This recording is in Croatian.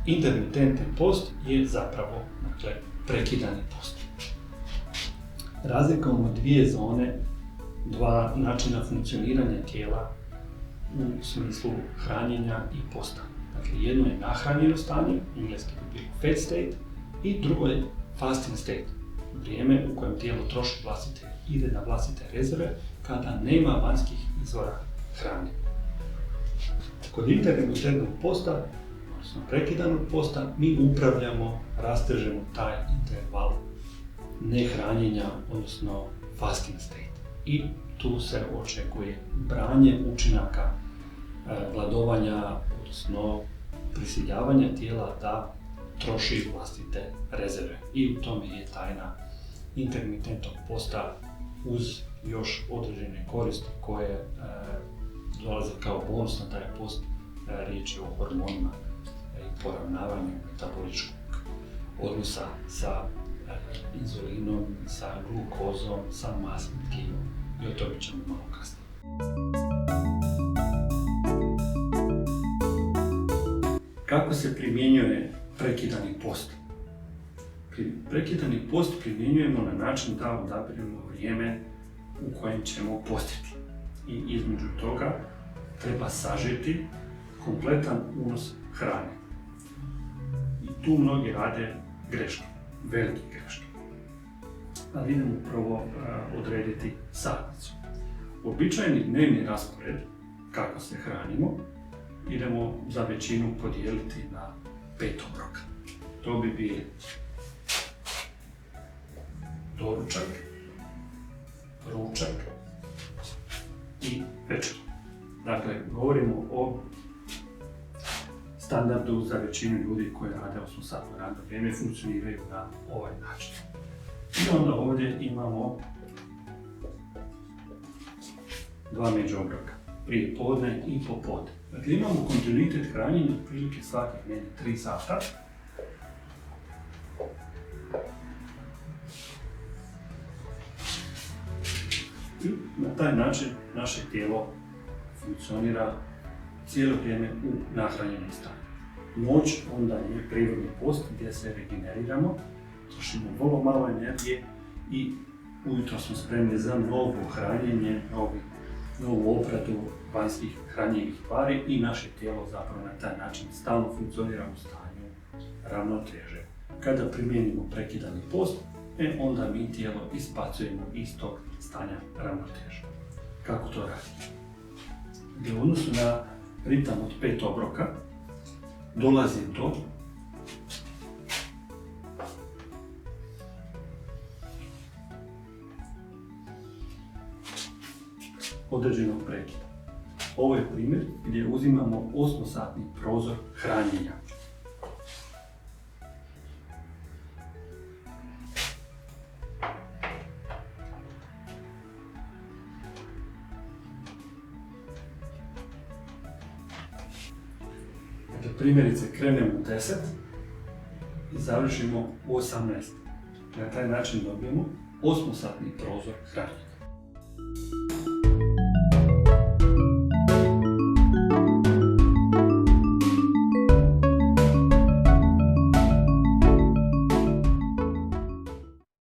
intermitentni post je zapravo prekidani post. Razlikujemo dvije zone, dva načina funkcioniranja tijela u smislu hranjenja i posta. Dakle, jedno je nahranjeno stanje, engleski bi bilo fed state, i drugo je fasting state, vrijeme u kojem tijelo troši ide na vlastite rezerve kada nema vanjskih izvora hrane. Kod intermitentnog posta, odnosno prekidanog posta, mi upravljamo, rastežemo taj interval nehranjenja, odnosno fasting state. I tu se očekuje branje učinaka gladovanja, odnosno prisiljavanja tijela da troši vlastite rezerve. I u tome je tajna intermitentnog posta uz još određene koristi koje dolaze kao bonus na taj post. Riječ je o hormonima i poravnavanju metaboličkog odnosa sa inzulinom, sa glukozom, sa masnim tkivom. I o tome ćemo malo kasnije. Kako se primjenjuje prekidani post? Prekidani post primjenjujemo na način da odabiremo vrijeme u kojem ćemo postiti. I između toga treba sažeti kompletan unos hrane. I tu mnogi rade greške, velike greške. Ali idemo prvo odrediti satnicu. Uobičajeni dnevni raspored, kako se hranimo, idemo za većinu podijeliti na 5 obroka. To bi bili doručak, ručak i večer. Dakle, govorimo o standardu za većinu ljudi koji rade 8-satno radno vrijeme, funkcioniraju na ovaj način. I onda ovdje imamo dva međuobroka, prije podne i popodne. Dakle, imamo kontinuitet hranjenja otprilike svakih 3 sata. I na taj način naše tijelo funkcionira cijelo vrijeme u nahranjenom stanju. Noć onda je prirodni post gdje se regeneriramo, trošimo vrlo malo energije i ujutro smo spremni za novo hranjenje, novu obradu vanjskih hranjivih tvari i naše tijelo zapravo na taj način stalno funkcionira u stanju ravnoteže. Kada primijenimo prekidani post, onda mi tijelo izbacujemo iz tog stanja ravnoteže. Kako to radimo? U odnosu na ritam od 5 obroka dolazi do određenog prekida. Ovo je primjer gdje uzimamo 8-satni prozor hranjenja. Primjerice, krenemo u 10 i završimo u 18. Na taj način dobijemo 8-satni prozor hranjenja.